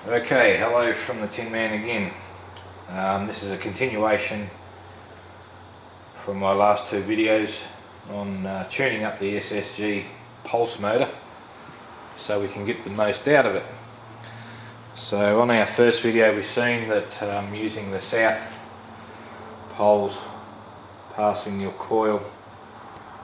Okay, hello from the Tin Man again. This is a continuation from my last two videos on tuning up the SSG pulse motor so we can get the most out of it. So on our first video we've seen that using the south poles passing your coil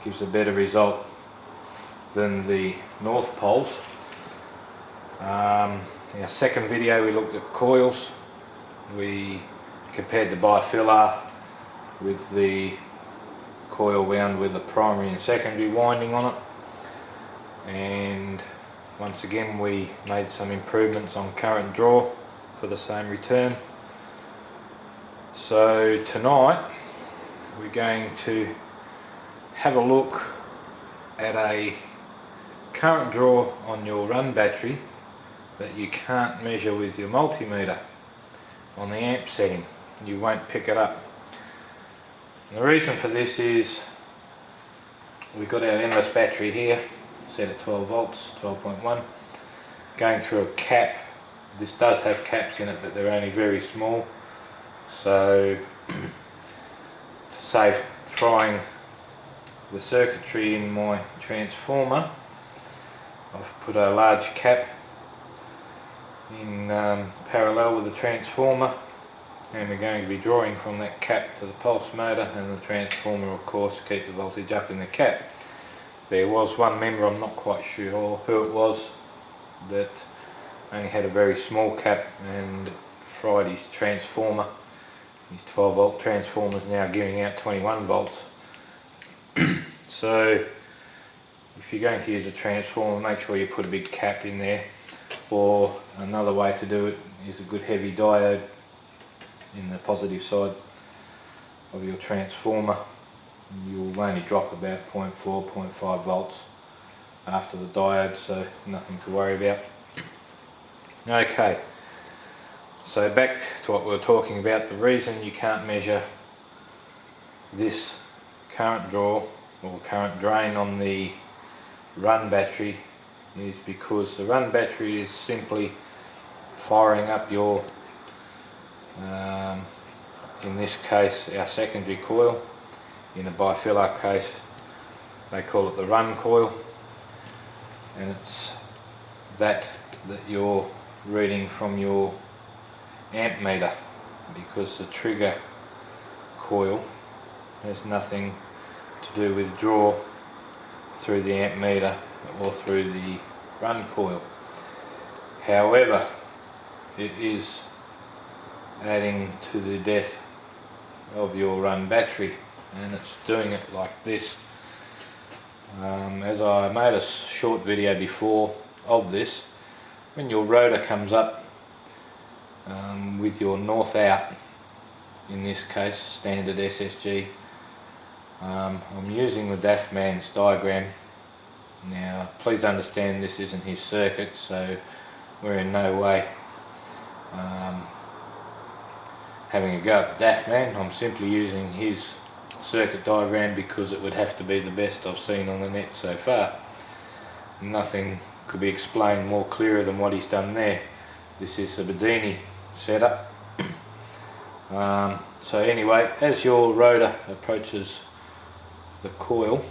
gives a better result than the north poles. Our second video we looked at coils. We compared the bifilar with the coil wound with the primary and secondary winding on it, and once again we made some improvements on current draw for the same return. So tonight we're going to have a look at a current draw on your run battery that you can't measure with your multimeter on the amp setting. You won't pick it up. And the reason for this is we've got our endless battery here set at 12 volts, 12.1, going through a cap. This does have caps in it, but they're only very small, so to save frying the circuitry in my transformer, I've put a large cap in parallel with the transformer, and we're going to be drawing from that cap to the pulse motor, and the transformer of course keep the voltage up in the cap. There was one member, I'm not quite sure who it was, that only had a very small cap and fried his transformer. His 12 volt transformer is now giving out 21 volts. So if you're going to use a transformer, make sure you put a big cap in there, or another way to do it is a good heavy diode in the positive side of your transformer. You'll only drop about 0.4, 0.5 volts after the diode, so nothing to worry about. Okay, so back to what we were talking about. The reason you can't measure this current draw or current drain on the run battery is because the run battery is simply firing up your, in this case our secondary coil. In a bifilar case they call it the run coil, and it's that you're reading from your amp meter, because the trigger coil has nothing to do with draw through the amp meter or through the run coil. However, it is adding to the death of your run battery, and it's doing it like this. As I made a short video before of this, when your rotor comes up with your north out, in this case standard SSG, I'm using the DAF man's diagram. Now please understand this isn't his circuit, so we're in no way having a go at the DAF man. I'm simply using his circuit diagram because it would have to be the best I've seen on the net so far. Nothing could be explained more clearer than what he's done there. This is a Bedini setup. So anyway, as your rotor approaches the coil,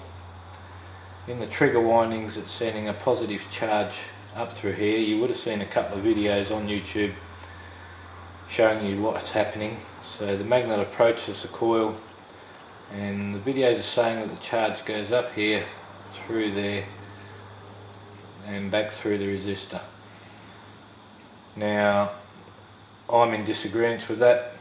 in the trigger windings it's sending a positive charge up through here. You would have seen a couple of videos on YouTube showing you what's happening. So the magnet approaches the coil, and the videos are saying that the charge goes up here, through there, and back through the resistor. Now I'm in disagreement with that.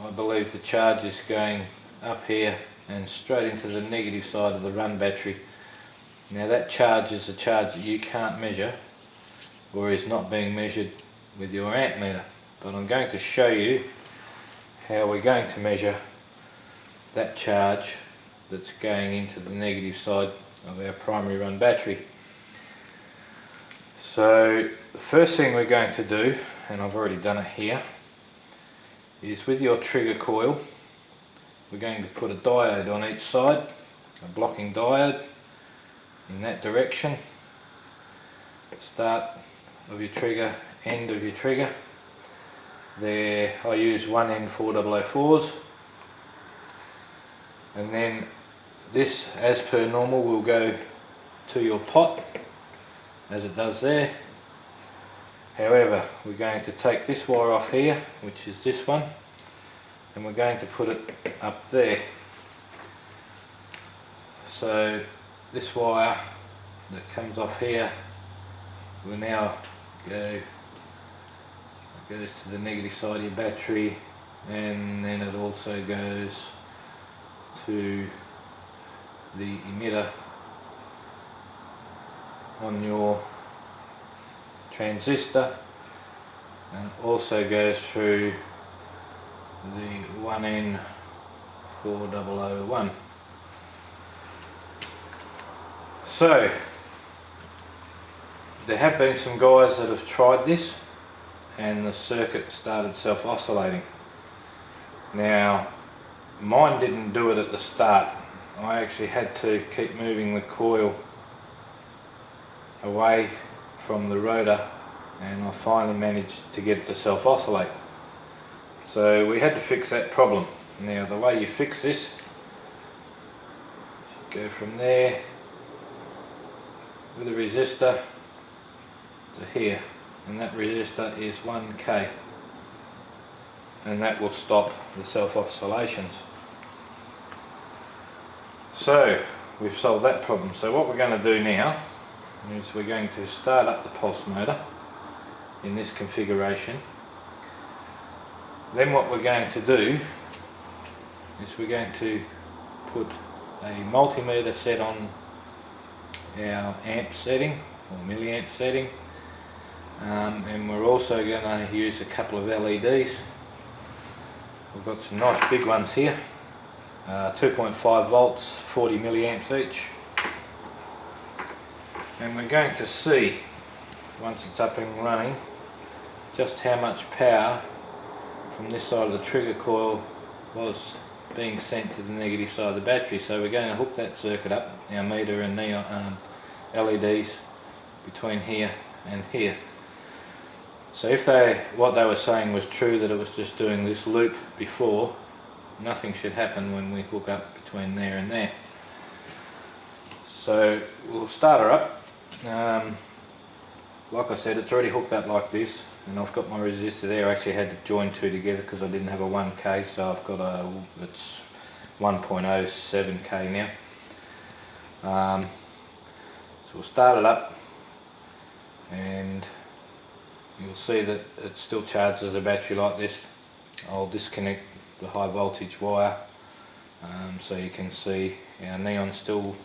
I believe the charge is going up here and straight into the negative side of the run battery. Now that charge is a charge that you can't measure, or is not being measured with your amp meter, but I'm going to show you how we're going to measure that charge that's going into the negative side of our primary run battery. So the first thing we're going to do, and I've already done it here, is with your trigger coil we're going to put a diode on each side, a blocking diode in that direction. Start of your trigger end of your trigger. There I use 1N4004s, and then this, as per normal, will go to your pot as it does there. However, we're going to take this wire off here, which is this one, and we're going to put it up there. So this wire that comes off here will now goes to the negative side of your battery, and then it also goes to the emitter on your transistor, and it also goes through the 1N4001. So there have been some guys that have tried this and the circuit started self-oscillating. Now mine didn't do it at the start. I actually had to keep moving the coil away from the rotor, and I finally managed to get it to self-oscillate. So we had to fix that problem. Now the way you fix this, you go from there with a resistor to here, and that resistor is 1K, and that will stop the self-oscillations. So we've solved that problem. So what we're going to do now is we're going to start up the pulse motor in this configuration. Then what we're going to do is we're going to put a multimeter set on our amp setting or milliamp setting, and we're also going to use a couple of LEDs. We've got some nice big ones here, 2.5 volts, 40 milliamps each, and we're going to see, once it's up and running, just how much power from this side of the trigger coil was being sent to the negative side of the battery. So we're going to hook that circuit up, our meter and neon LEDs, between here and here. So if what they were saying was true, that it was just doing this loop before, nothing should happen when we hook up between there and there. So we'll start her up. Like I said, it's already hooked up like this, and I've got my resistor there. I actually had to join two together because I didn't have a 1K, so I've got it's 1.07K now. So we'll start it up, and you'll see that it still charges the battery like this. I'll disconnect the high voltage wire, so you can see our neon still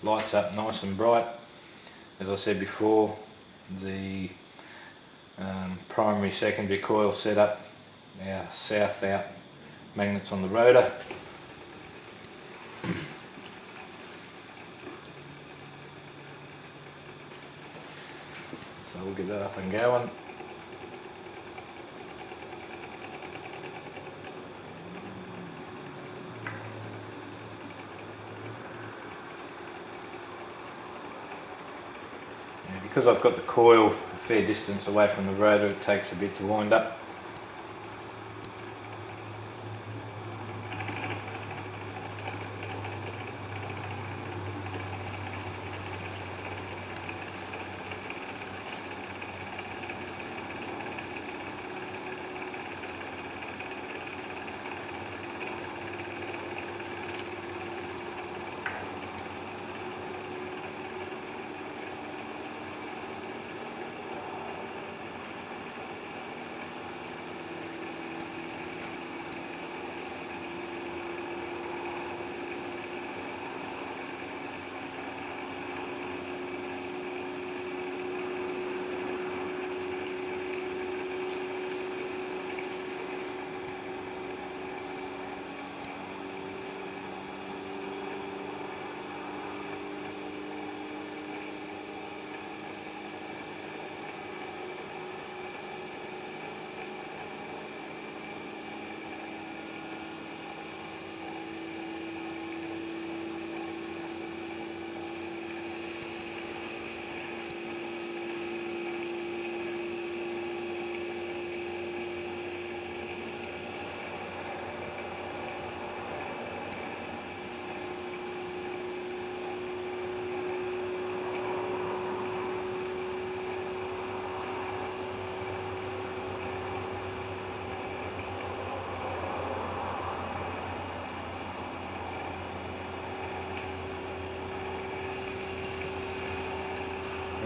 lights up nice and bright. As I said before, the primary secondary coil set up, our south out magnets on the rotor. So we'll get that up and going. Because I've got the coil a fair distance away from the rotor, it takes a bit to wind up.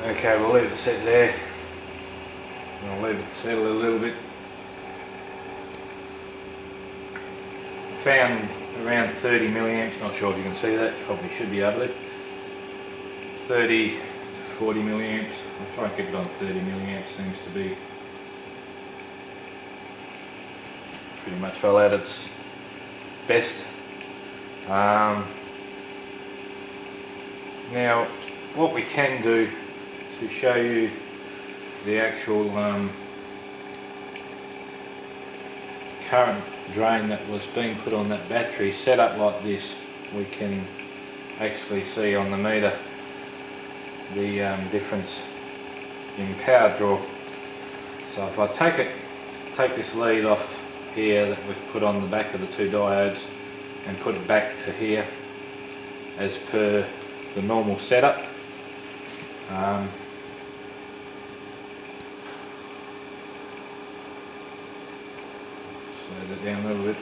Okay, we'll leave it set there. I'll leave it settle a little bit. Found around 30 milliamps, not sure if you can see that, probably should be able to. 30 to 40 milliamps. I'll try and keep it on 30 milliamps, seems to be pretty much well at its best. Now, what we can do to show you the actual current drain that was being put on that battery, set up like this, we can actually see on the meter the difference in power draw. So if I take this lead off here that we've put on the back of the two diodes and put it back to here as per the normal setup, slow that down a little bit.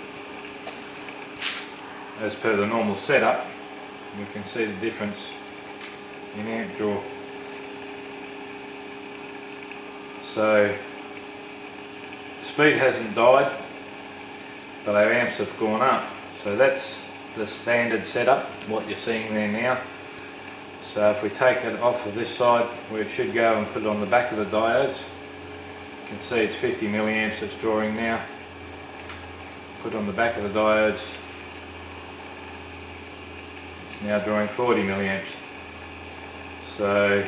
As per the normal setup, we can see the difference in amp draw. So the speed hasn't died, but our amps have gone up. So that's the standard setup, what you're seeing there now. So if we take it off of this side where it should go and put it on the back of the diodes, you can see it's 50 milliamps it's drawing now. Put on the back of the diodes, it's now drawing 40 milliamps. So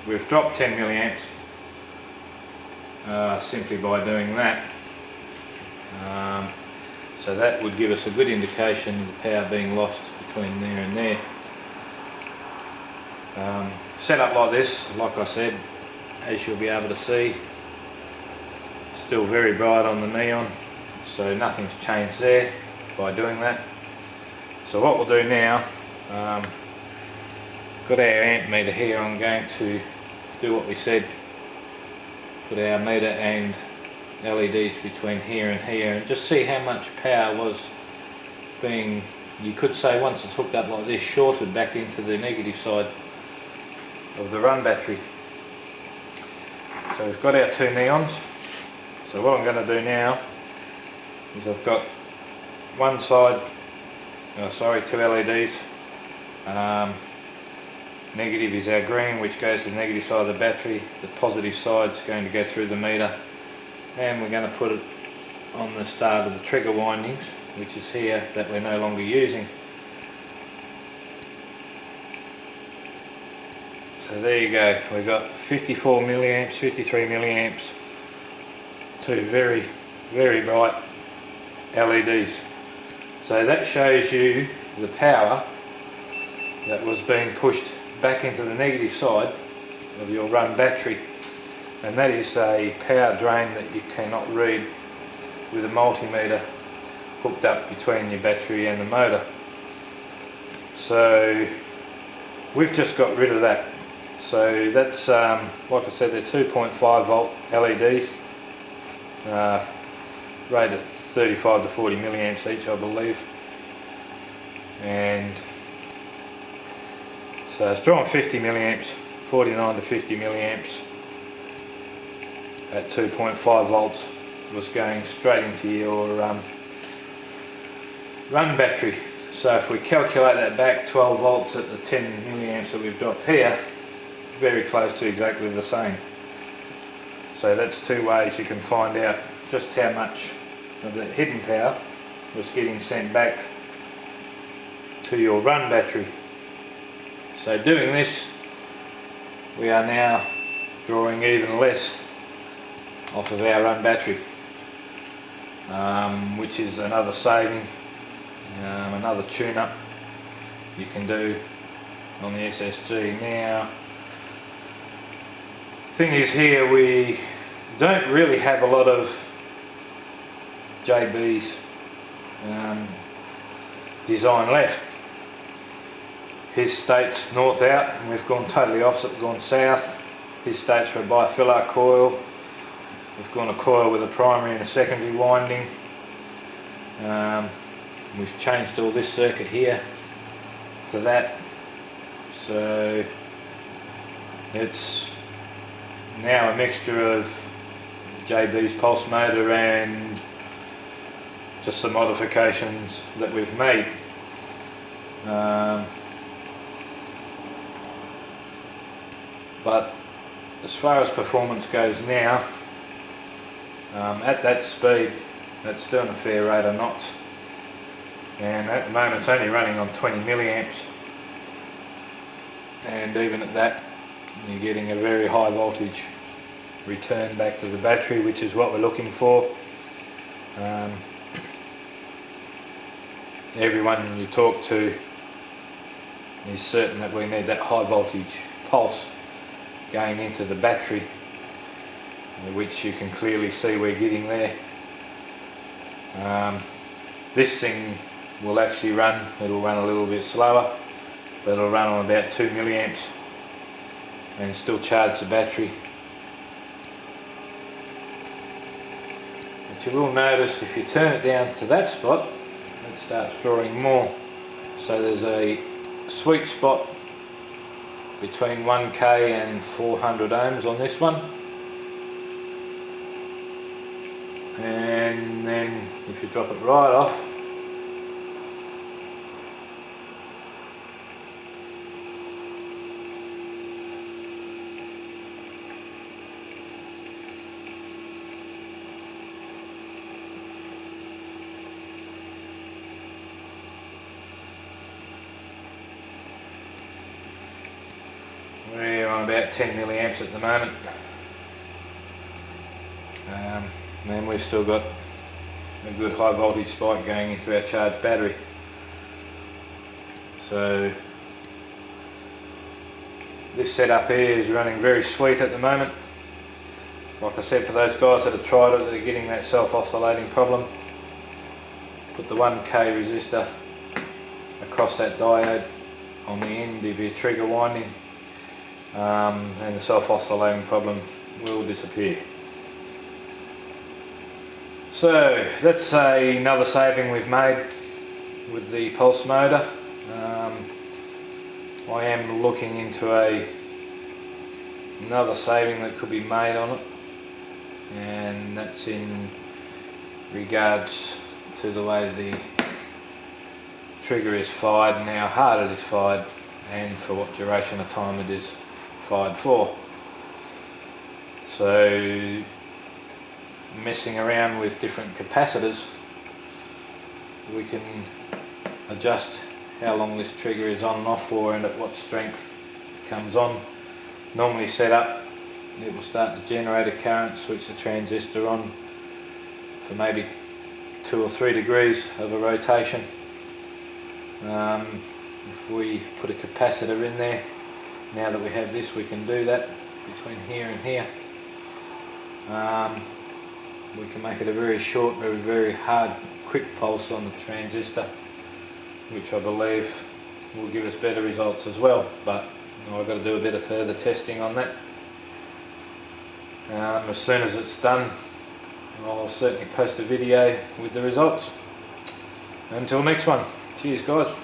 we've dropped 10 milliamps simply by doing that. So that would give us a good indication of the power being lost between there and there. Set up like this, like I said, as you'll be able to see, still very bright on the neon, so nothing's changed there by doing that. So what we'll do now, got our amp meter here, I'm going to do what we said, put our meter and LEDs between here and here and just see how much power was being, you could say once it's hooked up like this, shorted back into the negative side of the run battery. So we've got our two neons. So what I'm going to do now is I've got one side, two LEDs. Negative is our green, which goes to the negative side of the battery. The positive side is going to go through the meter, and we're going to put it on the start of the trigger windings, which is here, that we're no longer using. So there you go, we've got 54 milliamps, 53 milliamps, two very, very bright LEDs. So that shows you the power that was being pushed back into the negative side of your run battery, and that is a power drain that you cannot read with a multimeter hooked up between your battery and the motor. So we've just got rid of that. So that's like I said, they're 2.5 volt LEDs, rated 35 to 40 milliamps each, I believe, and so it's drawing 50 milliamps, 49 to 50 milliamps at 2.5 volts, was going straight into your run battery. So if we calculate that back, 12 volts at the 10 milliamps that we've dropped here, very close to exactly the same. So that's two ways you can find out just how much of that hidden power was getting sent back to your run battery. So doing this, we are now drawing even less off of our run battery, which is another saving, another tune-up you can do on the SSG. Now, thing is, here we don't really have a lot of JB's design left. His state's north out, and we've gone totally opposite, gone south. His state's for a bifilar coil. We've gone a coil with a primary and a secondary winding. We've changed all this circuit here to that. So it's now a mixture of JB's pulse motor and just some modifications that we've made. But as far as performance goes now, at that speed, that's doing a fair rate of knots, and at the moment it's only running on 20 milliamps, and even at that you're getting a very high voltage return back to the battery, which is what we're looking for. Everyone you talk to is certain that we need that high voltage pulse going into the battery, which you can clearly see we're getting there. This thing will actually run, it'll run a little bit slower, but it'll run on about 2 milliamps and still charge the battery. But you will notice if you turn it down to that spot, it starts drawing more. So there's a sweet spot between 1k and 400 ohms on this one, and then if you drop it right off, we're on about 10 milliamps at the moment, and we've still got a good high voltage spike going into our charged battery. So this setup here is running very sweet at the moment. Like I said, for those guys that have tried it, that are getting that self-oscillating problem, put the 1k resistor across that diode on the end of your trigger winding, and the self-oscillating problem will disappear. So that's another saving we've made with the pulse motor. I am looking into another saving that could be made on it, and that's in regards to the way the trigger is fired and how hard it is fired, and for what duration of time it is fired for. So messing around with different capacitors, we can adjust how long this trigger is on and off for, and at what strength it comes on. Normally set up, it will start to generate a current, switch the transistor on for maybe 2 or 3 degrees of a rotation. If we put a capacitor in there, now that we have this, we can do that between here and here. We can make it a very short, very hard, quick pulse on the transistor, which I believe will give us better results as well, but I've got to do a bit of further testing on that. As soon as it's done, I'll certainly post a video with the results. Until next one, cheers guys.